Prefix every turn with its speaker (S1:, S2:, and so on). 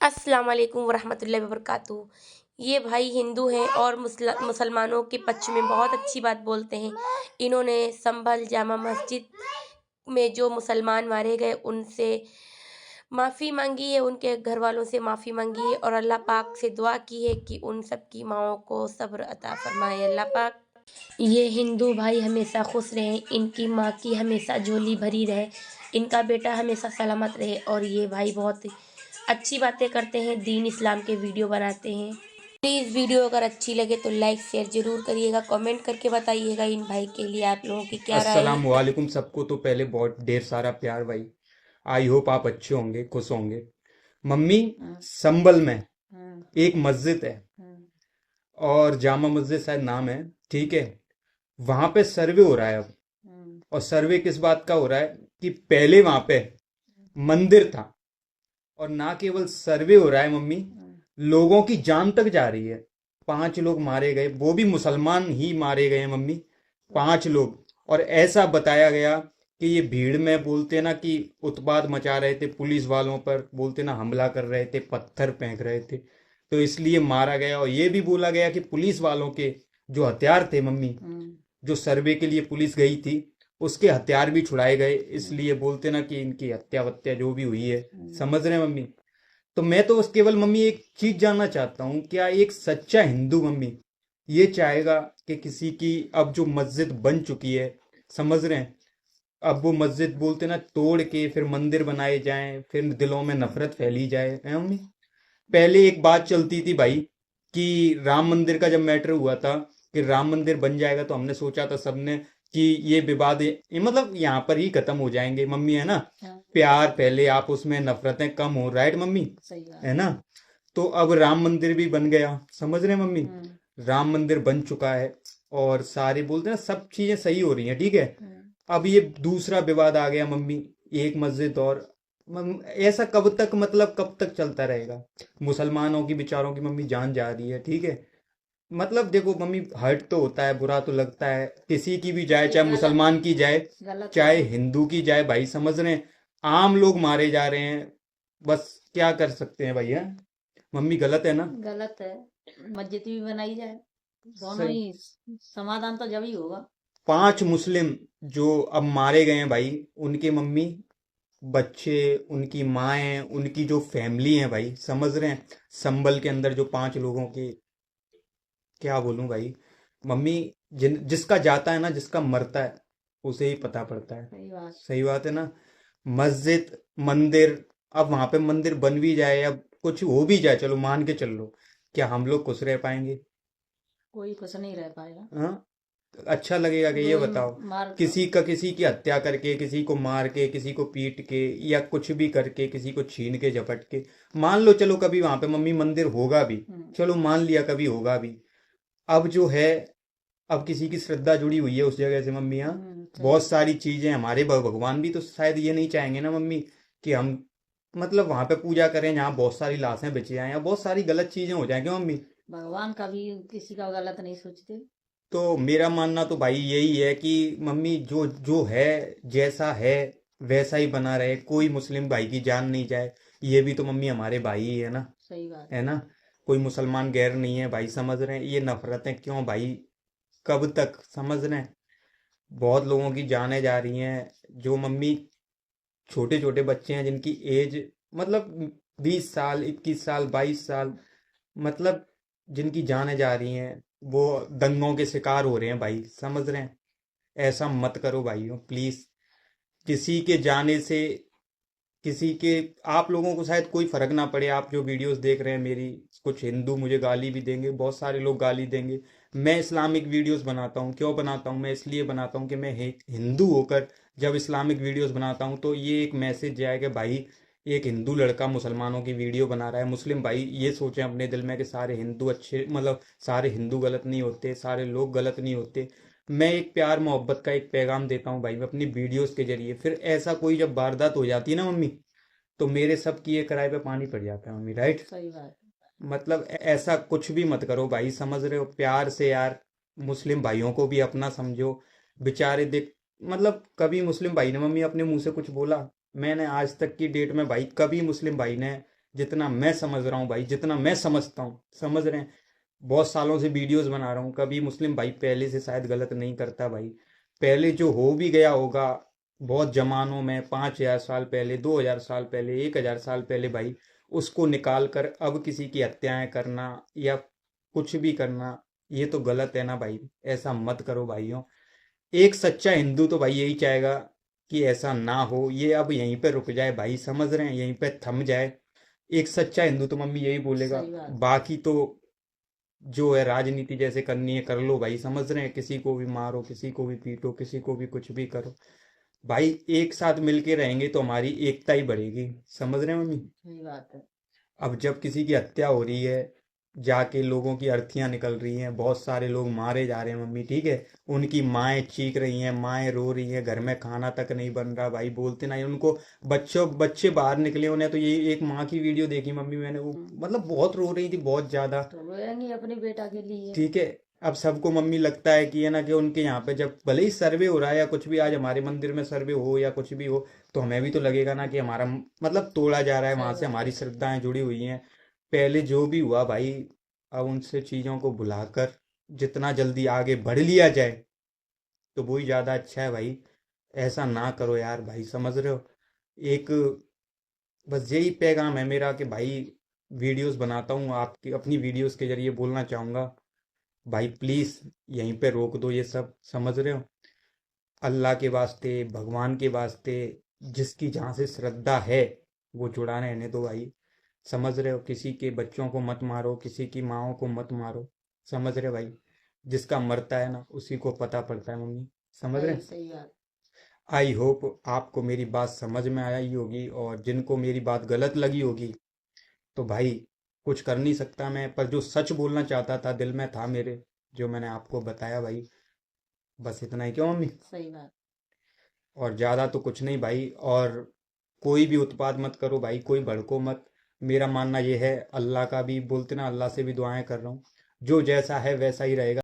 S1: अस्सलाम वालेकुम वरहमतुल्लाहि वबरकातुहू। ये भाई हिंदू हैं और मुसलमानों के पक्ष में बहुत अच्छी बात बोलते हैं। इन्होंने संभल जामा मस्जिद में जो मुसलमान मारे गए उनसे माफ़ी मांगी है, उनके घर वालों से माफ़ी मांगी है और अल्लाह पाक से दुआ की है कि उन सब की माओं को सब्र अता फरमाए अल्लाह पाक। ये हिंदू भाई हमेशा खुश रहें, इनकी माँ की हमेशा झोली भरी रहे, इनका बेटा हमेशा सलामत रहे। और ये भाई बहुत अच्छी बातें करते हैं, दीन इस्लाम के वीडियो बनाते हैं। प्लीज़ वीडियो अगर अच्छी लगे तो लाइक शेयर ज़रूर करिएगा, कमेंट करके बताइएगा इन भाई के लिए आप लोगों की क्या राय
S2: अस्सलाम
S1: है।
S2: वालेकुम सबको। तो पहले बहुत ढेर सारा प्यार भाई। आई होप आप अच्छे होंगे, खुश होंगे। मम्मी, संभल में एक मस्जिद है और जामा मस्जिद शायद नाम है, ठीक है। वहां पे सर्वे हो रहा है अब। और सर्वे किस बात का हो रहा है कि पहले वहां पे मंदिर था। और ना केवल सर्वे हो रहा है मम्मी, लोगों की जान तक जा रही है। 5 लोग मारे गए, वो भी मुसलमान ही मारे गए हैं मम्मी। 5 लोग। और ऐसा बताया गया कि ये भीड़ में बोलते ना कि उत्पात मचा रहे थे, पुलिस वालों पर बोलते ना हमला कर रहे थे, पत्थर फेंक रहे थे, तो इसलिए मारा गया। और ये भी बोला गया कि पुलिस वालों के जो हथियार थे मम्मी, जो सर्वे के लिए पुलिस गई थी, उसके हथियार भी छुड़ाए गए। इसलिए बोलते ना कि इनकी हत्या वत्या जो भी हुई है, समझ रहे हैं मम्मी। तो मैं तो बस केवल मम्मी एक चीज जानना चाहता हूँ, क्या एक सच्चा हिंदू मम्मी ये चाहेगा कि किसी की अब जो मस्जिद बन चुकी है, समझ रहे हैं, अब वो मस्जिद बोलते ना तोड़ के फिर मंदिर बनाए जाएं, फिर दिलों में नफरत फैली जाए, है मम्मी। पहले एक बात चलती थी भाई कि राम मंदिर का जब मैटर हुआ था कि राम मंदिर बन जाएगा, तो हमने सोचा था सबने कि ये विवाद ये मतलब यहाँ पर ही खत्म हो जाएंगे मम्मी, है ना। प्यार पहले आप उसमें नफरतें कम हो, राइट मम्मी, है ना। तो अब राम मंदिर भी बन गया, समझ रहे हैं मम्मी। राम मंदिर बन चुका है और सारे बोलते हैं ना सब चीजें सही हो रही हैं, ठीक है। अब ये दूसरा विवाद आ गया मम्मी, एक मस्जिद और। ऐसा कब तक, मतलब कब तक चलता रहेगा। मुसलमानों की बेचारों की मम्मी जान जा रही है, ठीक है। मतलब देखो मम्मी, हर्ट तो होता है, बुरा तो लगता है, किसी की भी जाए, चाहे मुसलमान की जाए चाहे हिंदू की जाए भाई, समझ रहे हैं। आम लोग मारे जा रहे हैं, बस क्या कर सकते हैं भैया। मम्मी गलत है ना।
S3: गलत है। मस्जिद भी बनाई जाए, दोनों
S2: सही।
S3: ही समाधान तो जब ही होगा।
S2: 5 मुस्लिम जो अब मारे गए हैं भाई, उनके मम्मी, बच्चे, उनकी माएँ, उनकी जो फैमिली है भाई, समझ रहे हैं। संभल के अंदर जो 5 लोगों की, क्या बोलूं भाई मम्मी। जिसका जाता है ना, जिसका मरता है, उसे ही पता पड़ता है।
S3: सही बात।
S2: सही बात है ना। मस्जिद, मंदिर, अब वहां पे मंदिर बन भी जाए, अब कुछ हो भी जाए, चलो मान के चल लो, क्या हम लोग खुश रह पाएंगे।
S3: कोई खुश नहीं रह पाएगा।
S2: हाँ। अच्छा लगेगा कि ये
S3: दो ही
S2: बताओ।
S3: मार दो।
S2: किसी की हत्या करके, किसी को मार के, किसी को पीट के, या कुछ भी करके, किसी को छीन के झपट के, मान लो चलो कभी वहां पे मम्मी मंदिर होगा भी, चलो मान लिया कभी होगा भी। अब जो है, अब किसी की श्रद्धा जुड़ी हुई है उस जगह से मम्मी, हाँ। बहुत सारी चीजें, हमारे भगवान भी तो शायद ये नहीं चाहेंगे ना मम्मी कि हम मतलब वहां पे पूजा करें जहाँ बहुत सारी लाशें बची जाएं या बहुत सारी गलत चीजें हो जाएं, क्यों मम्मी।
S3: भगवान कभी किसी का गलत नहीं सोचते।
S2: तो मेरा मानना तो भाई यही है कि मम्मी जो जो है, जैसा है वैसा ही बना रहे, कोई मुस्लिम भाई की जान नहीं जाए। ये भी तो मम्मी हमारे भाई ही है ना,
S3: सही बात
S2: है ना। कोई मुसलमान गैर नहीं है भाई, समझ रहे हैं। ये नफरतें क्यों भाई, कब तक, समझ रहे हैं। बहुत लोगों की जानें जा रही हैं, जो मम्मी छोटे छोटे बच्चे हैं जिनकी एज मतलब 20 साल, 21 साल, 22 साल, मतलब जिनकी जानें जा रही हैं, वो दंगों के शिकार हो रहे हैं भाई, समझ रहे हैं। ऐसा मत करो भाइयों प्लीज। किसी के जाने से किसी के, आप लोगों को शायद कोई फर्क ना पड़े, आप जो वीडियोस देख रहे हैं मेरी, कुछ हिंदू मुझे गाली भी देंगे, बहुत सारे लोग गाली देंगे। मैं इस्लामिक वीडियोस बनाता हूँ, क्यों बनाता हूँ, मैं इसलिए बनाता हूँ कि मैं हिंदू होकर जब इस्लामिक वीडियोस बनाता हूँ तो ये एक मैसेज जाए कि भाई एक हिंदू लड़का मुसलमानों की वीडियो बना रहा है। मुस्लिम भाई ये सोचें अपने दिल में कि सारे हिंदू अच्छे, मतलब सारे हिंदू गलत नहीं होते, सारे लोग गलत नहीं होते। मैं एक प्यार मोहब्बत का एक पैगाम देता हूँ भाई, मैं अपनी वीडियोस के जरिए। फिर ऐसा कोई जब वारदात हो जाती है ना मम्मी, तो मेरे सब किए कराए पे पानी पड़ जाता है मम्मी, राइट।
S3: सही बात।
S2: मतलब ऐसा कुछ भी मत करो भाई, समझ रहे हो, प्यार से यार। मुस्लिम भाइयों को भी अपना समझो, बेचारे देख, मतलब कभी मुस्लिम भाई ने मम्मी अपने मुंह से कुछ बोला, मैंने आज तक की डेट में भाई कभी मुस्लिम भाई ने जितना मैं समझ रहा हूँ भाई, जितना मैं समझता हूँ, समझ रहे हैं। बहुत सालों से वीडियोस बना रहा हूँ, कभी मुस्लिम भाई पहले से शायद गलत नहीं करता भाई। पहले जो हो भी गया होगा बहुत जमानों में, 5,000 साल पहले, 2,000 साल पहले, 1,000 साल पहले भाई, उसको निकाल कर अब किसी की हत्याएं करना या कुछ भी करना, ये तो गलत है ना भाई। ऐसा मत करो भाइयों। एक सच्चा हिंदू तो भाई यही चाहेगा कि ऐसा ना हो, ये अब यहीं पे रुक जाए भाई, समझ रहे हैं, यहीं पे थम जाए। एक सच्चा हिंदू तो मम्मी यही बोलेगा।
S3: सही बात।
S2: बाकी तो जो है राजनीति जैसे करनी है कर लो भाई, समझ रहे हैं, किसी को भी मारो, किसी को भी पीटो, किसी को भी कुछ भी करो भाई, एक साथ मिलके रहेंगे तो हमारी एकता ही बढ़ेगी, समझ रहे हैं मम्मी।
S3: सही बात है।
S2: अब जब किसी की हत्या हो रही है, जाके लोगों की अर्थियां निकल रही हैं, बहुत सारे लोग मारे जा रहे हैं मम्मी, ठीक है, उनकी माएं चीख रही हैं, माएं रो रही हैं, घर में खाना तक नहीं बन रहा भाई, बोलते नहीं उनको। बच्चे बाहर निकले, उन्हें तो यही एक माँ की वीडियो देखी मम्मी मैंने, वो मतलब बहुत रो रही थी, बहुत ज्यादा,
S3: तो रोएंगी अपने बेटा के लिए।
S2: ठीक है। अब सबको मम्मी लगता है कि है ना कि उनके यहाँ पे जब भले ही सर्वे हो रहा है या कुछ भी, आज हमारे मंदिर में सर्वे हो या कुछ भी हो, तो हमें भी तो लगेगा ना कि हमारा मतलब तोड़ा जा रहा है, वहां
S3: सही
S2: से
S3: बात
S2: हमारी
S3: है।
S2: श्रद्धाएं जुड़ी हुई हैं। पहले जो भी हुआ भाई, अब उनसे चीजों को भुलाकर जितना जल्दी आगे बढ़ लिया जाए तो वही ज्यादा अच्छा है भाई। ऐसा ना करो यार भाई, समझ रहे हो। एक बस यही पैगाम है मेरा कि भाई वीडियोस बनाता हूँ, आपकी अपनी वीडियोस के जरिए बोलना चाहूंगा भाई, प्लीज यहीं पे रोक दो ये सब, समझ रहे हो। अल्लाह के वास्ते, भगवान के वास्ते, जिसकी जहाँ से श्रद्धा है वो जुड़ा रहने दो भाई, समझ रहे हो। किसी के बच्चों को मत मारो, किसी की माओ को मत मारो, समझ रहे हो भाई। जिसका मरता है ना उसी को पता पड़ता है मम्मी, समझ रहे
S3: सही
S2: हैं।
S3: सही बात।
S2: आई होप आपको मेरी बात समझ में आई होगी, और जिनको मेरी बात गलत लगी होगी तो भाई कुछ कर नहीं सकता मैं, पर जो सच बोलना चाहता था दिल में था मेरे, जो मैंने आपको बताया भाई, बस इतना ही। क्यों मम्मी?
S3: सही बात।
S2: और ज़्यादा तो कुछ नहीं भाई। और कोई भी उत्पात मत करो भाई, कोई भड़को मत। मेरा मानना ये है, अल्लाह का भी बोलते ना, अल्लाह से भी दुआएं कर रहा हूँ, जो जैसा है वैसा ही रहेगा।